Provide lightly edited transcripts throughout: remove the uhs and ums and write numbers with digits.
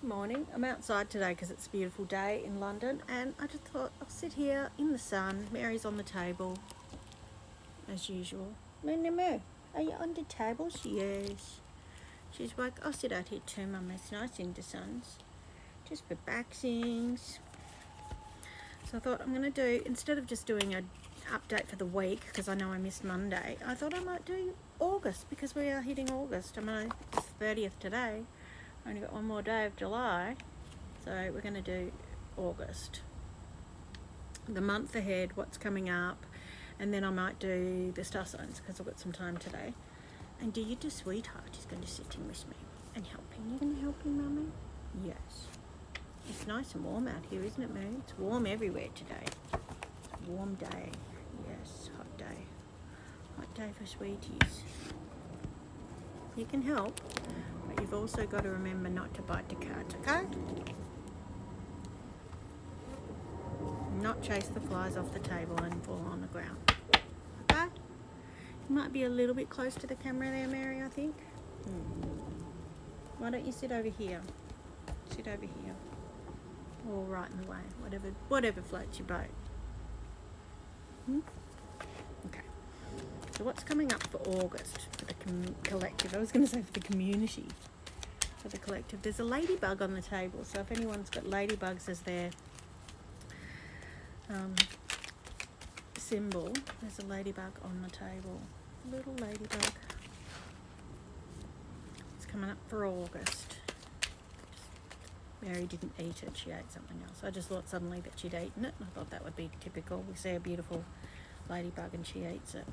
Morning. I'm outside today because it's a beautiful day in London, and I just thought I'll sit here in the sun. Mary's on the table as usual. Moo, are you on the table? She is. She's woke. I'll sit out here too, Mum. It's nice in the sun. Just relaxing. So I thought I'm going to do, instead of just doing an update for the week, because I know I missed Monday, I thought I might do August, because we are hitting August. I mean, it's the 30th today. I only got one more day of July. So we're going to do August. The month ahead, what's coming up, and then I might do the star signs because I've got some time today. And do you do sweetheart is going to sit in with me and helping. You're going to help him, Mummy? Yes. It's nice and warm out here, isn't it, Moo? It's warm everywhere today. It's a warm day. Yes, hot day. Hot day for sweeties. You can help, but you've also got to remember not to bite the cards, okay? Not chase the flies off the table and fall on the ground. Okay? You might be a little bit close to the camera there, Mary, I think. Why don't you sit over here? Sit over here. Or right in the way. Whatever floats your boat. Okay. So what's coming up for August for the collective? I was going to say for the community. For the collective. There's a ladybug on the table. So if anyone's got ladybugs as their symbol, there's a ladybug on the table. Little ladybug. It's coming up for August. Mary didn't eat it, she ate something else. I just thought suddenly that she'd eaten it, and I thought that would be typical. We see a beautiful ladybug and she eats it.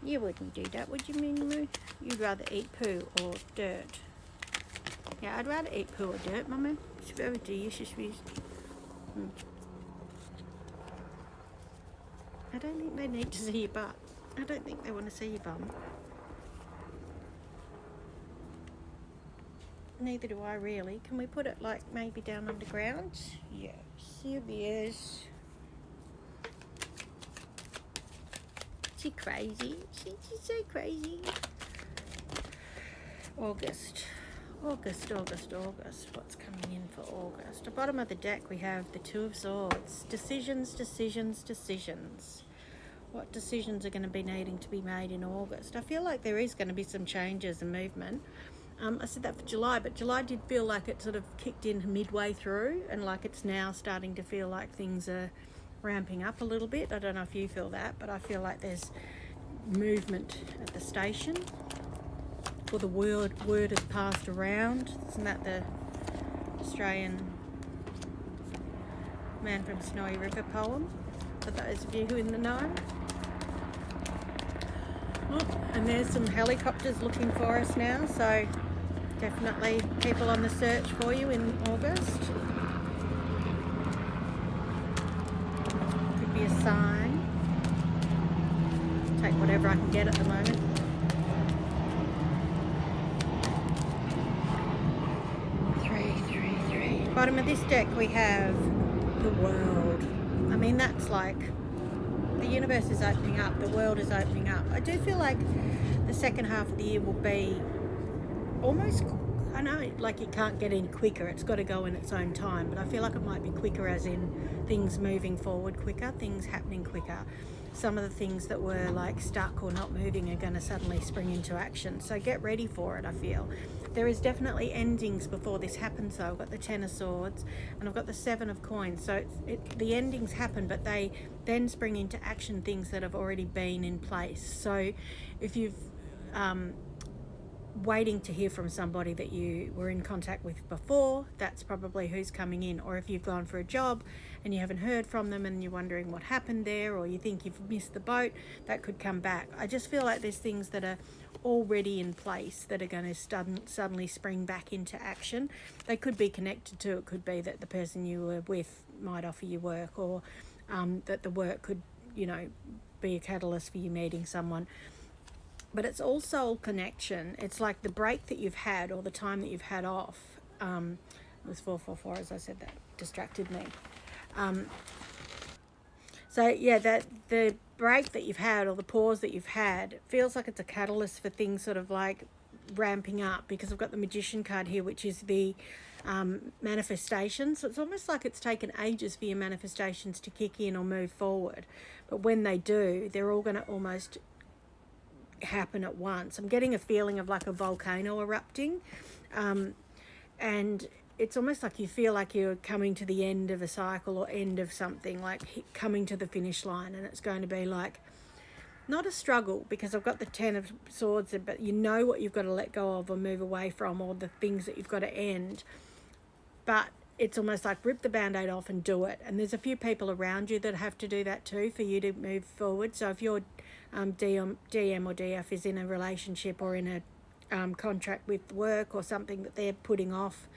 You wouldn't do that, would you, Moo? You'd rather eat poo or dirt. Yeah, I'd rather eat poo or dirt, Mummy. It's very delicious. I don't think they need to see your butt. I don't think they want to see your bum. Neither do I really. Can we put it like maybe down underground? Yes, here it is. She crazy. She's so crazy. August. What's coming in for August? At the bottom of the deck we have the Two of Swords. Decisions. What decisions are going to be needing to be made in August? I feel like there is going to be some changes and movement. I said that for July, but July did feel like it sort of kicked in midway through, and like it's now starting to feel like things are ramping up a little bit. I don't know if you feel that, but I feel like there's movement at the station. Or the word has passed around. Isn't that the Australian Man from Snowy River poem? For those of you who are in the know. Oh, and there's some helicopters looking for us now, so definitely people on the search for you in August. Could be a sign. Take whatever I can get at the moment. Bottom of this deck we have the world. I mean, that's like the universe is opening up, the world is opening up. I do feel like the second half of the year will be almost, I know like it can't get any quicker, it's got to go in its own time, but I feel like it might be quicker as in things moving forward quicker, things happening quicker. Some of the things that were like stuck or not moving are going to suddenly spring into action. So get ready for it, I feel. There is definitely endings before this happens though. I've got the Ten of Swords and I've got the Seven of Coins. So the endings happen, but they then spring into action things that have already been in place. So if you've waiting to hear from somebody that you were in contact with before, that's probably who's coming in. Or if you've gone for a job and you haven't heard from them and you're wondering what happened there, or you think you've missed the boat, that could come back. I just feel like there's things that are already in place that are going to suddenly spring back into action. They could be connected to, it could be that the person you were with might offer you work, or that the work could, be a catalyst for you meeting someone. But it's all soul connection. It's like the break that you've had or the time that you've had off. It was 444, as I said, that distracted me. So yeah, that the break that you've had or the pause that you've had feels like it's a catalyst for things sort of like ramping up, because I've got the Magician card here, which is the manifestation. So it's almost like it's taken ages for your manifestations to kick in or move forward. But when they do, they're all going to almost happen at once. I'm getting a feeling of like a volcano erupting. And it's almost like you feel like you're coming to the end of a cycle or end of something, like coming to the finish line. And it's going to be like, not a struggle, because I've got the 10 of Swords, but you know what you've got to let go of or move away from, or the things that you've got to end. But it's almost like rip the Band-Aid off and do it. And there's a few people around you that have to do that too for you to move forward. So if your DM or DF is in a relationship or in a contract with work or something that they're putting off,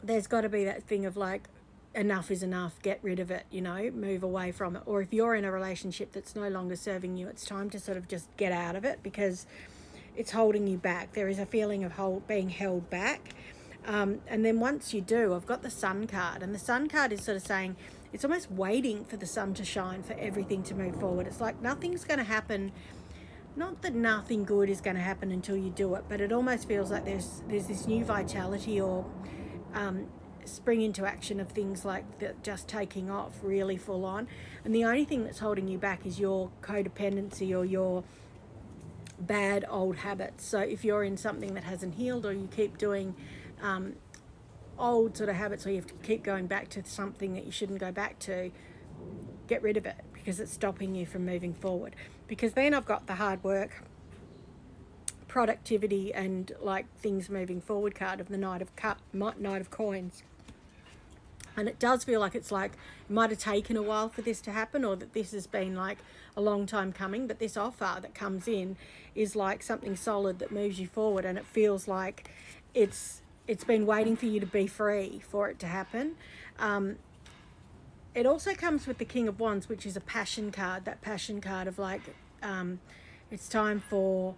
there's got to be that thing of like, enough is enough, get rid of it, move away from it. Or if you're in a relationship that's no longer serving you, it's time to sort of just get out of it, because it's holding you back. There is a feeling of being held back. And then once you do, I've got the Sun card, and the Sun card is sort of saying it's almost waiting for the sun to shine for everything to move forward. It's like nothing's going to happen. Not that nothing good is going to happen until you do it, but it almost feels like there's this new vitality or spring into action of things like that just taking off really full on. And the only thing that's holding you back is your codependency or your bad old habits. So if you're in something that hasn't healed, or you keep doing old sort of habits, or you have to keep going back to something that you shouldn't go back to, get rid of it, because it's stopping you from moving forward. Because then I've got the hard work, productivity, and like things moving forward card of the Knight of Coins. And it does feel like it's like it might have taken a while for this to happen, or that this has been like a long time coming, but this offer that comes in is like something solid that moves you forward, and it feels like it's been waiting for you to be free for it to happen. It also comes with the King of Wands, which is a passion card, that passion card of like it's time for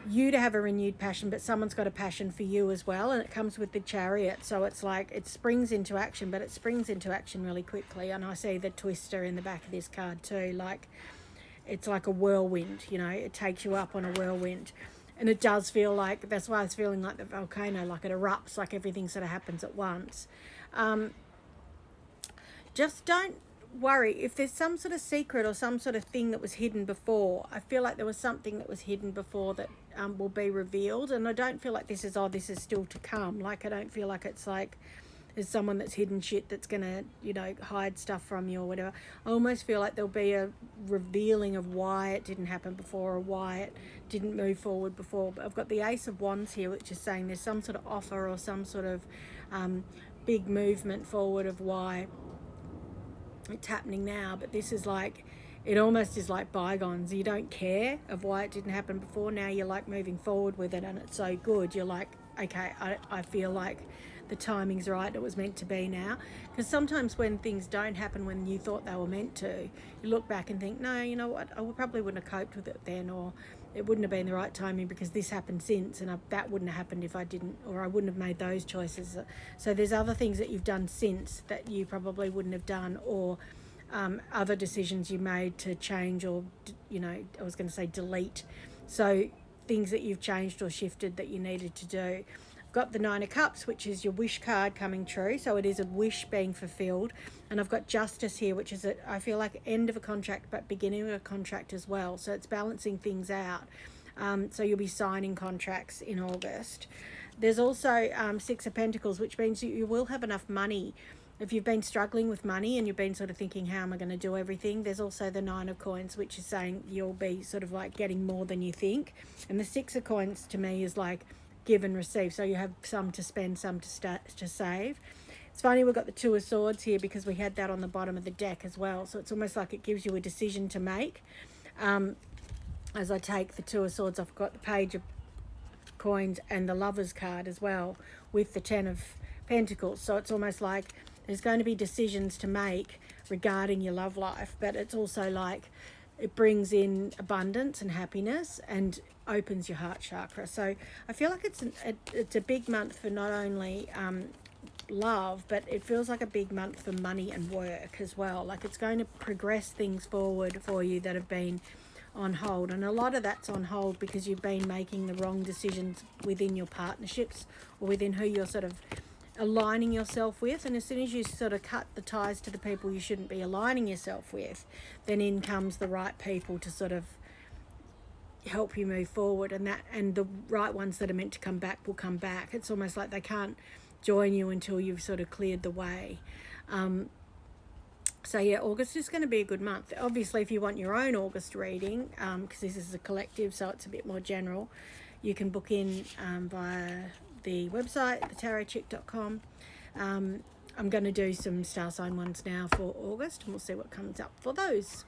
you to have a renewed passion, but someone's got a passion for you as well. And it comes with the Chariot, so it's like it springs into action, but it springs into action really quickly. And I see the Twister in the back of this card too, like it's like a whirlwind, it takes you up on a whirlwind. And it does feel like, that's why I was feeling like the volcano, like it erupts, like everything sort of happens at once. Just don't worry if there's some sort of secret or some sort of thing that was hidden before. I feel like there was something that was hidden before that will be revealed. And I don't feel like this is still to come. Like I don't feel like it's like there's someone that's hidden shit that's gonna hide stuff from you or whatever. I almost feel like there'll be a revealing of why it didn't happen before, or why it didn't move forward before. But I've got the Ace of Wands here, which is saying there's some sort of offer or some sort of big movement forward of why it's happening now. But this is like, it almost is like bygones. You don't care of why it didn't happen before. Now you're like moving forward with it, and it's so good. You're like, okay, I feel like the timing's right. It was meant to be now. Because sometimes when things don't happen when you thought they were meant to, you look back and think, no, you know what, I probably wouldn't have coped with it then, or it wouldn't have been the right timing because this happened since, and that wouldn't have happened if I didn't, or I wouldn't have made those choices. So there's other things that you've done since that you probably wouldn't have done, or other decisions you made to change, or I was going to say delete. So things that you've changed or shifted that you needed to do. I've got the Nine of Cups, which is your wish card coming true. So it is a wish being fulfilled. And I've got Justice here, which is I feel like end of a contract but beginning of a contract as well. So it's balancing things out. So you'll be signing contracts in August. There's also Six of Pentacles, which means you will have enough money. If you've been struggling with money and you've been sort of thinking, how am I going to do everything? There's also the Nine of Coins, which is saying you'll be sort of like getting more than you think. And the Six of Coins to me is like give and receive. So you have some to spend, some to save. It's funny we've got the Two of Swords here because we had that on the bottom of the deck as well. So it's almost like it gives you a decision to make. As I take the Two of Swords, I've got the Page of Coins and the Lover's card as well with the Ten of Pentacles. So it's almost like there's going to be decisions to make regarding your love life, but it's also like it brings in abundance and happiness and opens your heart chakra. So I feel like it's a big month for not only love, but it feels like a big month for money and work as well. Like it's going to progress things forward for you that have been on hold, and a lot of that's on hold because you've been making the wrong decisions within your partnerships or within who you're sort of aligning yourself with. And as soon as you sort of cut the ties to the people you shouldn't be aligning yourself with, then in comes the right people to sort of help you move forward, and the right ones that are meant to come back will come back. It's almost like they can't join you until you've sort of cleared the way. So yeah, August is going to be a good month. Obviously, if you want your own August reading, because this is a collective, so it's a bit more general, you can book in via the website, thetarotchick.com. I'm going to do some star sign ones now for August, and we'll see what comes up for those.